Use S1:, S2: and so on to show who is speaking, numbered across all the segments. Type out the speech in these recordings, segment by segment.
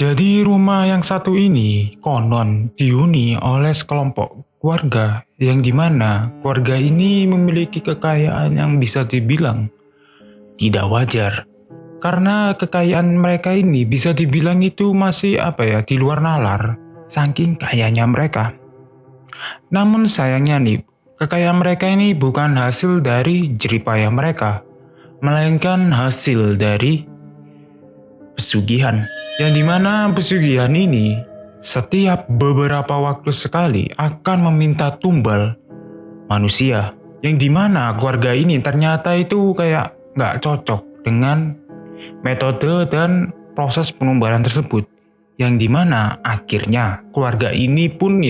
S1: Jadi rumah yang satu ini konon dihuni oleh sekelompok keluarga yang dimana keluarga ini memiliki kekayaan yang bisa dibilang tidak wajar. Karena kekayaan mereka ini bisa dibilang itu masih di luar nalar, saking kayanya mereka. Namun sayangnya nih, kekayaan mereka ini bukan hasil dari jeripayah mereka, melainkan hasil dari pesugihan. Yang dimana pesugihan ini setiap beberapa waktu sekali akan meminta tumbal manusia. Yang dimana keluarga ini ternyata itu kayak nggak cocok dengan metode dan proses penumbalan tersebut. Yang dimana akhirnya keluarga ini pun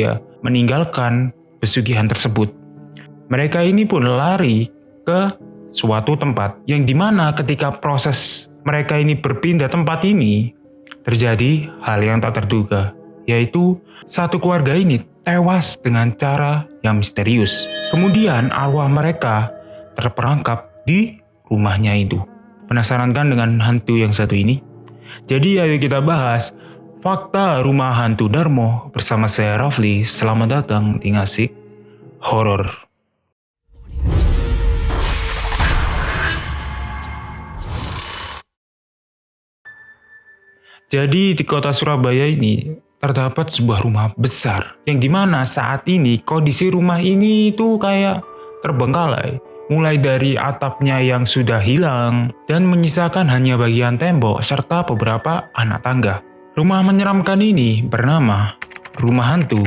S1: meninggalkan pesugihan tersebut. Mereka ini pun lari ke suatu tempat. Yang dimana ketika proses mereka ini berpindah tempat ini, terjadi hal yang tak terduga. Yaitu satu keluarga ini tewas dengan cara yang misterius. Kemudian arwah mereka terperangkap di rumahnya itu. Penasaran kan dengan hantu yang satu ini? Jadi ayo kita bahas fakta rumah hantu Darmo bersama saya Rafli. Selamat datang di Ngasih Horor. Jadi di kota Surabaya ini terdapat sebuah rumah besar yang dimana saat ini kondisi rumah ini itu kayak terbengkalai. Mulai dari atapnya yang sudah hilang dan menyisakan hanya bagian tembok serta beberapa anak tangga. Rumah menyeramkan ini bernama Rumah Hantu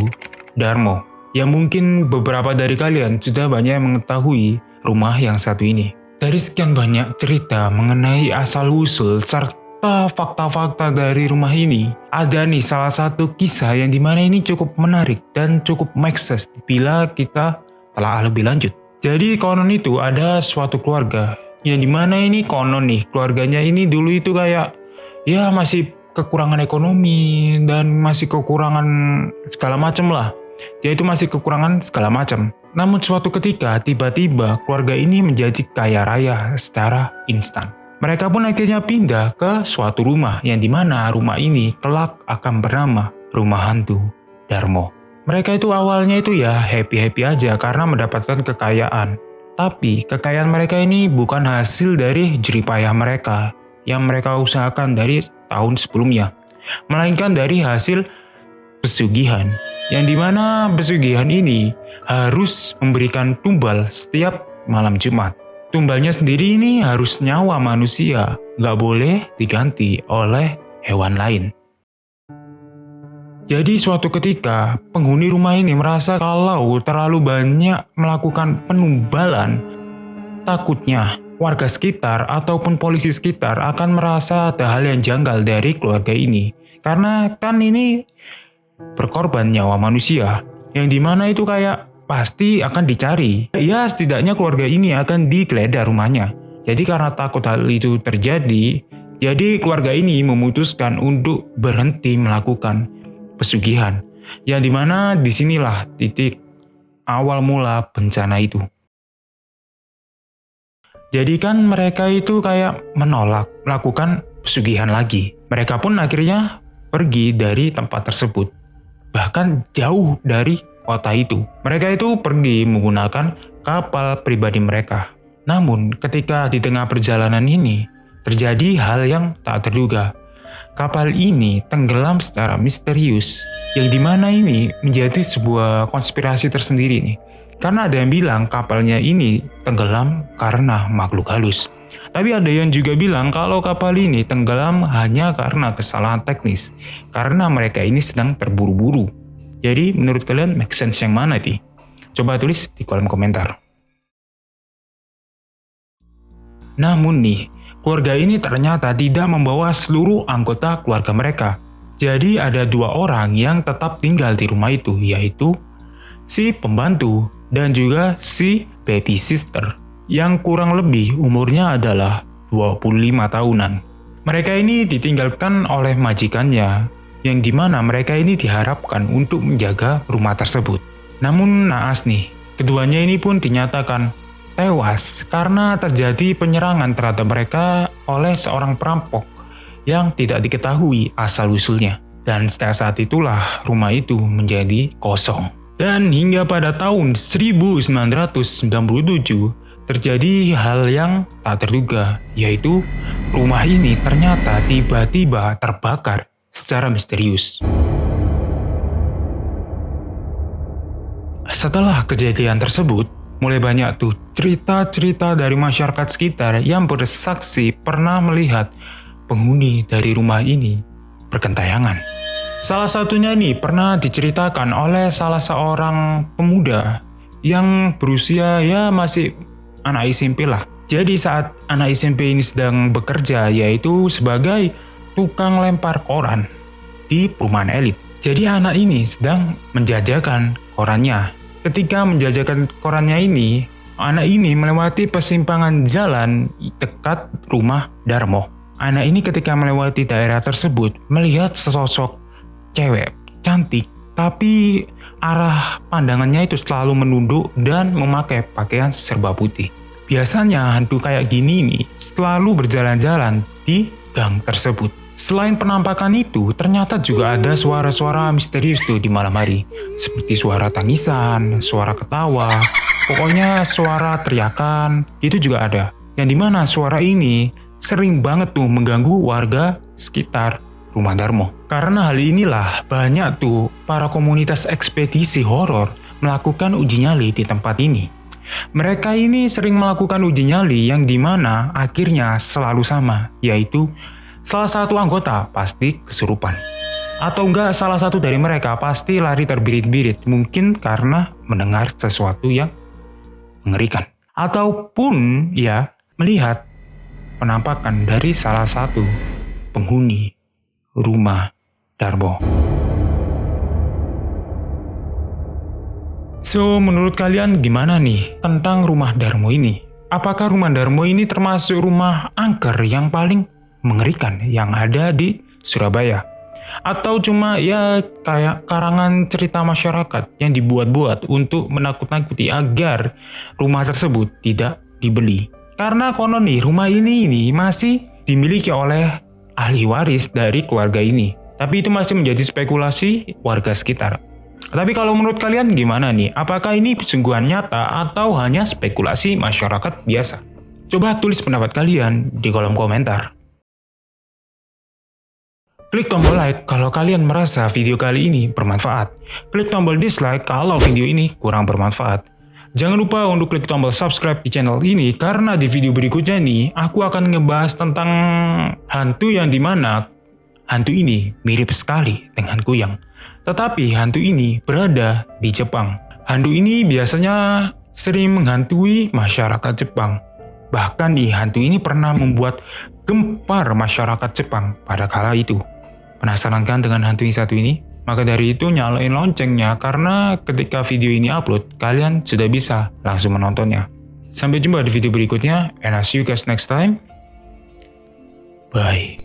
S1: Darmo. Yang mungkin beberapa dari kalian sudah banyak mengetahui rumah yang satu ini. Dari sekian banyak cerita mengenai asal-usul serta fakta-fakta dari rumah ini, ada nih salah satu kisah yang dimana ini cukup menarik dan cukup make sense bila kita telah lebih lanjut. Jadi konon itu ada suatu keluarga yang dimana ini konon nih keluarganya ini dulu itu kayak masih kekurangan ekonomi dan masih kekurangan segala macam lah. Dia itu masih kekurangan segala macam. Namun suatu ketika tiba-tiba keluarga ini menjadi kaya raya secara instan. Mereka pun akhirnya pindah ke suatu rumah yang dimana rumah ini kelak akan bernama Rumah Hantu Darmo. Mereka itu awalnya itu happy-happy aja karena mendapatkan kekayaan. Tapi kekayaan mereka ini bukan hasil dari jeripayah mereka yang mereka usahakan dari tahun sebelumnya. Melainkan dari hasil pesugihan. Yang dimana pesugihan ini harus memberikan tumbal setiap malam Jumat. Tumbalnya sendiri ini harus nyawa manusia, nggak boleh diganti oleh hewan lain. Jadi suatu ketika penghuni rumah ini merasa kalau terlalu banyak melakukan penumbalan, takutnya warga sekitar ataupun polisi sekitar akan merasa ada hal yang janggal dari keluarga ini. Karena kan ini berkorban nyawa manusia, yang dimana itu kayak pasti akan dicari. Ya setidaknya keluarga ini akan digeledah rumahnya. Jadi karena takut hal itu terjadi, jadi keluarga ini memutuskan untuk berhenti melakukan pesugihan, yang dimana disinilah titik awal mula bencana itu. Jadi kan mereka itu kayak menolak melakukan pesugihan lagi. Mereka pun akhirnya pergi dari tempat tersebut, bahkan jauh dari kota itu. Mereka itu pergi menggunakan kapal pribadi mereka. Namun ketika di tengah perjalanan ini terjadi hal yang tak terduga. Kapal ini tenggelam secara misterius, yang dimana ini menjadi sebuah konspirasi tersendiri nih. Karena ada yang bilang kapalnya ini tenggelam karena makhluk halus. Tapi ada yang juga bilang kalau kapal ini tenggelam hanya karena kesalahan teknis, karena mereka ini sedang terburu-buru. Jadi menurut kalian make sense yang mana nih? Coba tulis di kolom komentar. Namun nih, keluarga ini ternyata tidak membawa seluruh anggota keluarga mereka. Jadi ada 2 orang yang tetap tinggal di rumah itu, yaitu si pembantu dan juga si baby sister, yang kurang lebih umurnya adalah 25 tahunan. Mereka ini ditinggalkan oleh majikannya, yang dimana mereka ini diharapkan untuk menjaga rumah tersebut. Namun naas nih, keduanya ini pun dinyatakan tewas karena terjadi penyerangan terhadap mereka oleh seorang perampok yang tidak diketahui asal-usulnya. Dan sejak saat itulah rumah itu menjadi kosong. Dan hingga pada tahun 1997 terjadi hal yang tak terduga, yaitu rumah ini ternyata tiba-tiba terbakar secara misterius. Setelah kejadian tersebut, mulai banyak tuh cerita-cerita dari masyarakat sekitar yang bersaksi pernah melihat penghuni dari rumah ini bergentayangan. Salah satunya nih pernah diceritakan oleh salah seorang pemuda yang berusia ya masih anak SMP lah. Jadi saat anak SMP ini sedang bekerja yaitu sebagai tukang lempar koran di perumahan elit. Jadi anak ini sedang menjajakan korannya. Ketika menjajakan korannya ini, anak ini melewati persimpangan jalan dekat rumah Darmo. Anak ini ketika melewati daerah tersebut melihat sesosok cewek cantik, tapi arah pandangannya itu selalu menunduk dan memakai pakaian serba putih. Biasanya hantu kayak gini nih selalu berjalan-jalan di gang tersebut. Selain penampakan itu, ternyata juga ada suara-suara misterius tuh di malam hari. Seperti suara tangisan, suara ketawa, pokoknya suara teriakan, itu juga ada. Yang dimana suara ini sering banget tuh mengganggu warga sekitar rumah Darmo. Karena hal inilah banyak tuh para komunitas ekspedisi horor melakukan uji nyali di tempat ini. Mereka ini sering melakukan uji nyali yang dimana akhirnya selalu sama, yaitu salah satu anggota pasti kesurupan. Atau enggak salah satu dari mereka pasti lari terbirit-birit, mungkin karena mendengar sesuatu yang mengerikan. Ataupun ya melihat penampakan dari salah satu penghuni rumah Darmo. So, menurut kalian gimana nih tentang rumah Darmo ini? Apakah rumah Darmo ini termasuk rumah angker yang paling mengerikan yang ada di Surabaya? Atau cuma ya kayak karangan cerita masyarakat yang dibuat-buat untuk menakut-nakuti agar rumah tersebut tidak dibeli? Karena konon nih rumah ini masih dimiliki oleh ahli waris dari keluarga ini. Tapi itu masih menjadi spekulasi warga sekitar. Tapi kalau menurut kalian gimana nih? Apakah ini sungguhan nyata atau hanya spekulasi masyarakat biasa? Coba tulis pendapat kalian di kolom komentar. Klik tombol like kalau kalian merasa video kali ini bermanfaat. Klik tombol dislike kalau video ini kurang bermanfaat. Jangan lupa untuk klik tombol subscribe di channel ini karena di video berikutnya nih aku akan ngebahas tentang hantu yang dimana hantu ini mirip sekali dengan kuyang. Tetapi hantu ini berada di Jepang. Hantu ini biasanya sering menghantui masyarakat Jepang. Bahkan hantu ini pernah membuat gempar masyarakat Jepang pada kala itu. Penasaran kan dengan hantu yang satu ini? Maka dari itu nyalain loncengnya karena ketika video ini upload, kalian sudah bisa langsung menontonnya. Sampai jumpa di video berikutnya, and I'll see you guys next time. Bye.